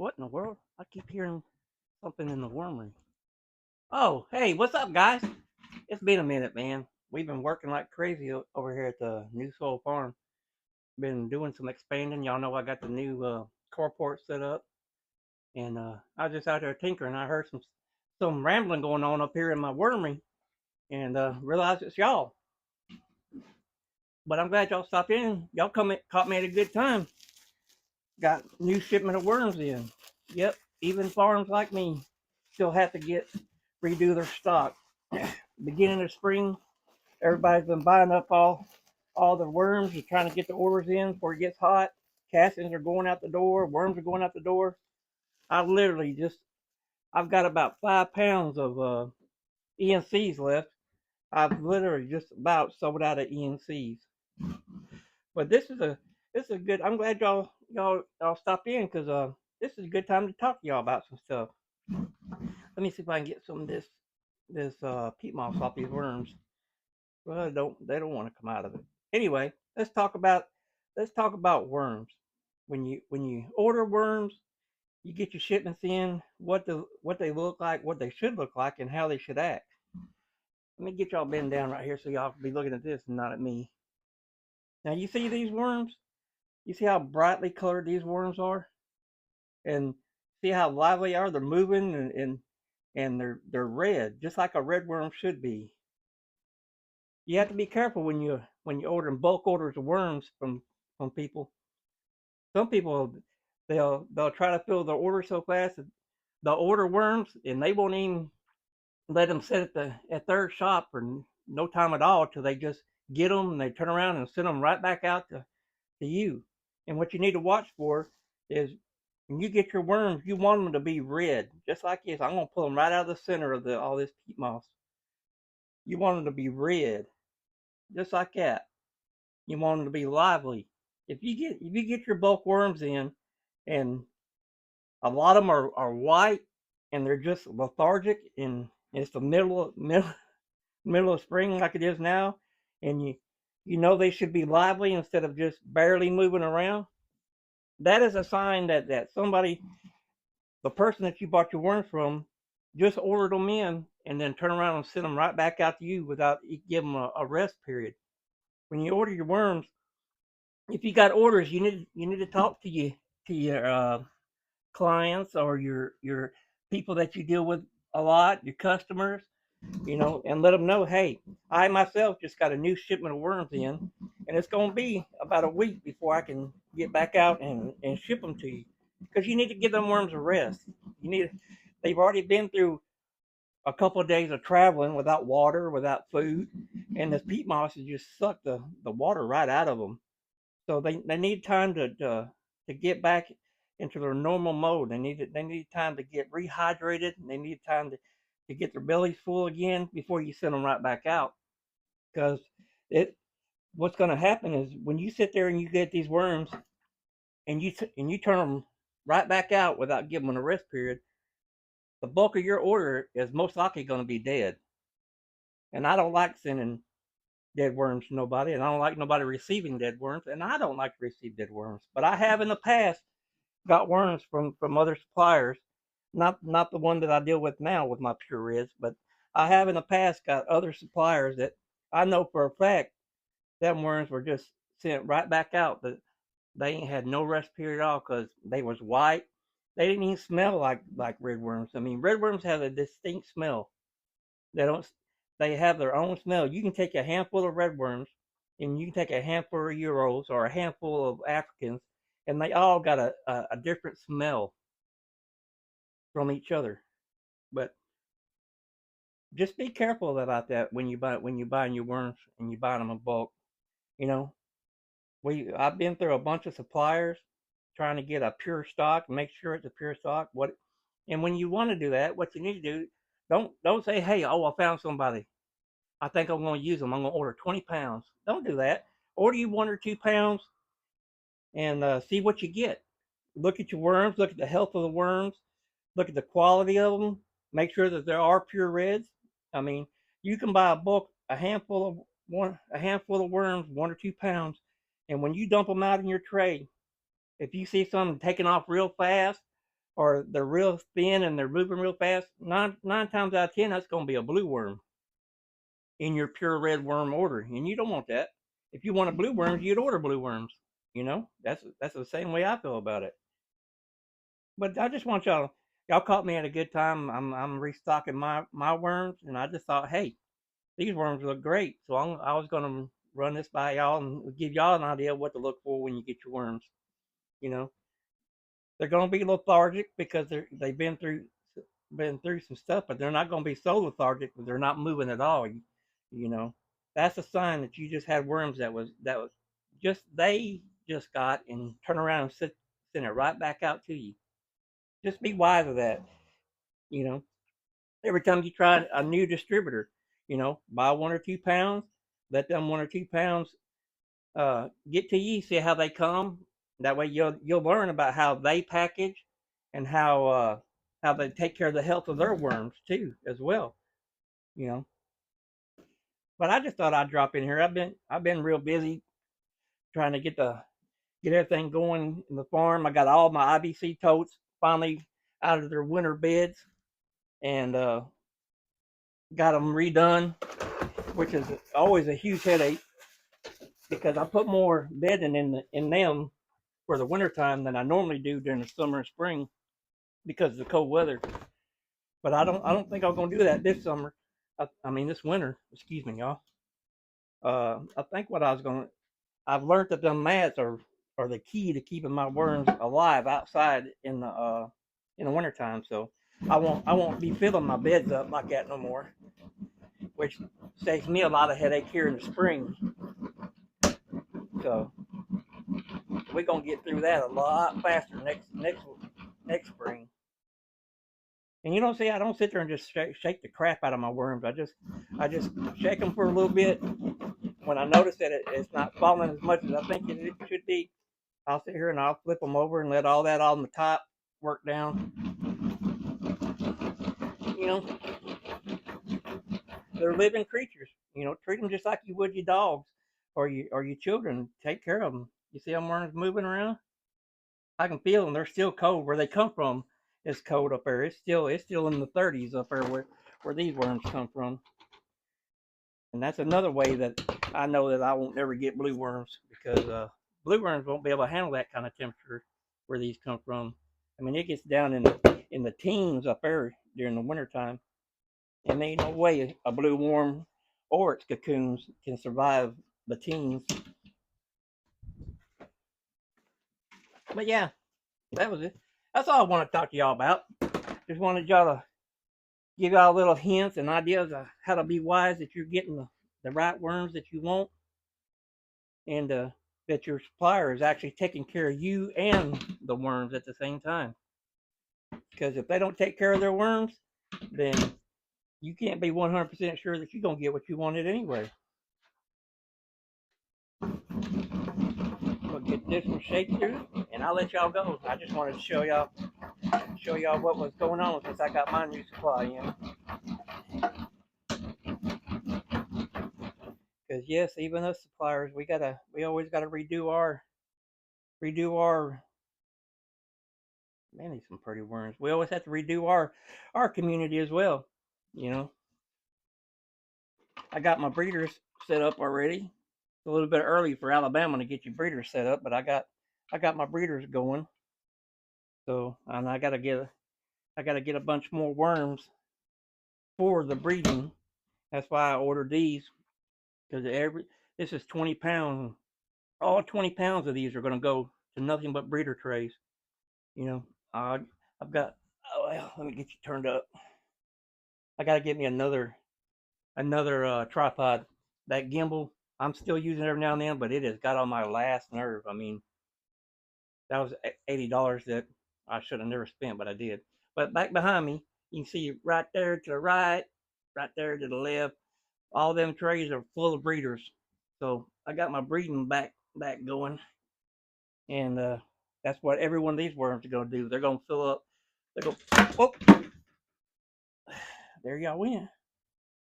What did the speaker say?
What in the world? I keep hearing something in the wormery. Oh, hey, what's up, guys? It's been a minute, man. We've been working like crazy over here at the New Soul Farm. Been doing some expanding. Y'all know I got the new carport set up, and I was just out there tinkering. I heard some rambling going on up here in my wormery, and realized it's y'all. But I'm glad y'all stopped in. Y'all caught me at a good time. Got new shipment of worms in. Yep, even farms like me still have to redo their stock. Beginning of spring, everybody's been buying up all the worms. You're trying to get the orders in before it gets hot. Castings are going out the door. Worms are going out the door. I literally I've got about 5 pounds of ENCs left. I've literally just about sold out of ENCs. But this is a good. I'm glad y'all stopped in because this is a good time to talk to y'all about some stuff. Let me see if I can get some of this peat moss off these worms. Well, they don't want to come out of it. Anyway, let's talk about worms. When you order worms, you get your shipments in, what they look like, what they should look like, and how they should act. Let me get y'all bend down right here so y'all can be looking at this and not at me. Now you see these worms? You see how brightly colored these worms are? And see how lively they are? They're moving and they're red, just like a red worm should be. You have to be careful when you order in bulk orders of worms from people. Some people they'll try to fill their order so fast that they'll order worms and they won't even let them sit at their shop for no time at all till they just get them and they turn around and send them right back out to you. And what you need to watch for is when you get your worms, you want them to be red, just like this. I'm gonna pull them right out of the center of all this peat moss. You want them to be red, just like that. You want them to be lively. If you get your bulk worms in, and a lot of them are white, and they're just lethargic, and it's the middle of spring like it is now, and you know they should be lively instead of just barely moving around. That is a sign that somebody, the person that you bought your worms from, just ordered them in and then turn around and send them right back out to you without giving them a rest period. When you order your worms, if you got orders, you need to talk to your clients or your people that you deal with a lot, your customers, and let them know, hey, I myself just got a new shipment of worms in, and it's going to be about a week before I can get back out and ship them to you, because you need to give them worms a rest. They've already been through a couple of days of traveling without water, without food, and this peat moss has just sucked the water right out of them. So they need time to get back into their normal mode. They need time to get rehydrated. And they need time to get their bellies full again before you send them right back out. Because it what's going to happen is when you sit there and you get these worms and you turn them right back out without giving them a rest period, the bulk of your order is most likely going to be dead. And I don't like sending dead worms to nobody, and I don't like nobody receiving dead worms, and I don't like to receive dead worms. But I have in the past got worms from other suppliers, not the one that I deal with now with my pure reds, but I have in the past got other suppliers that I know for a fact them worms were just sent right back out. That they ain't had no rest period at all because they was white. They didn't even smell like red worms. I mean, red worms have a distinct smell. They don't. They have their own smell. You can take a handful of red worms, and you can take a handful of Euros or a handful of Africans, and they all got a different smell from each other. But just be careful about that when you buying your worms and you buying them in bulk. You know, I've been through a bunch of suppliers trying to get a pure stock, make sure it's a pure stock. And when you want to do that, what you need to do, don't say, hey, oh, I found somebody. I think I'm going to use them. I'm going to order 20 pounds. Don't do that. Order you 1 or 2 pounds and see what you get. Look at your worms. Look at the health of the worms. Look at the quality of them. Make sure that there are pure reds. I mean, you can buy a handful of worms, 1 or 2 pounds, and when you dump them out in your tray, if you see some taking off real fast, or they're real thin and they're moving real fast, nine times out of 10, that's going to be a blue worm in your pure red worm order, and you don't want that. If you wanted blue worms, you'd order blue worms. You know, that's the same way I feel about it. But I just want y'all caught me at a good time. I'm restocking my worms, and I just thought, hey, these worms look great, so I was gonna run this by y'all and give y'all an idea of what to look for when you get your worms. You know, they're gonna be lethargic because they've been through some stuff, but they're not gonna be so lethargic that they're not moving at all. You know, that's a sign that you just had worms that was just they just got and turn around and send it right back out to you. Just be wise of that. You know, every time you try a new distributor, buy 1 or 2 pounds, let them 1 or 2 pounds get to you, see how they come. That way you'll learn about how they package and how they take care of the health of their worms too as well. You know. But I just thought I'd drop in here. I've been real busy trying to get everything going in the farm. I got all my IBC totes finally out of their winter beds and got them redone, which is always a huge headache because I put more bedding in them for the winter time than I normally do during the summer and spring because of the cold weather. But I don't think I'm gonna do that this summer. I mean this winter. Excuse me, y'all. I think what I was gonna. I've learned that them mats are the key to keeping my worms alive outside in the wintertime. So I won't be filling my beds up like that no more, which saves me a lot of headache here in the spring. So we're gonna get through that a lot faster next spring. And you don't see, I don't sit there and just shake the crap out of my worms. I just shake them for a little bit. When I notice that it's not falling as much as I think it should be, I'll sit here and I'll flip them over and let all that on the top work down. You know, they're living creatures. Treat them just like you would your dogs or your children. Take care of them. You see them worms moving around? I can feel them. They're still cold. Where they come from is cold up there. It's still in the 30s up there where these worms come from. And that's another way that I know that I won't never get blue worms because blue worms won't be able to handle that kind of temperature where these come from. I mean, it gets down in the teens up there during the wintertime, and there ain't no way a blue worm or its cocoons can survive the teens. But yeah, that was it. That's all I want to talk to y'all about. Just wanted y'all to give y'all little hints and ideas of how to be wise that you're getting the right worms that you want and that your supplier is actually taking care of you and the worms at the same time. Because if they don't take care of their worms, then you can't be 100% sure that you're going to get what you wanted anyway. We'll get this one shake through and I'll let y'all go. I just wanted to show y'all what was going on since I got my new supply in. Because yes, even us suppliers, we always gotta redo our man, these some pretty worms. We always have to redo our community as well. You know, I got my breeders set up already. It's a little bit early for Alabama to get your breeders set up, but I got my breeders going. So and I gotta get a bunch more worms for the breeding. That's why I ordered these because this is 20 pounds. All 20 pounds of these are going to go to nothing but breeder trays. You know, I've got. Oh, well, let me get you turned up. I got to get me another tripod. That gimbal, I'm still using it every now and then, but it has got on my last nerve. I mean, that was $80 that I should have never spent, but I did. But back behind me, you can see right there to the right there to the left. All them trays are full of breeders. So I got my breeding back going, and that's what every one of these worms are gonna do. They're gonna fill up. They're gonna. Oh, there y'all went.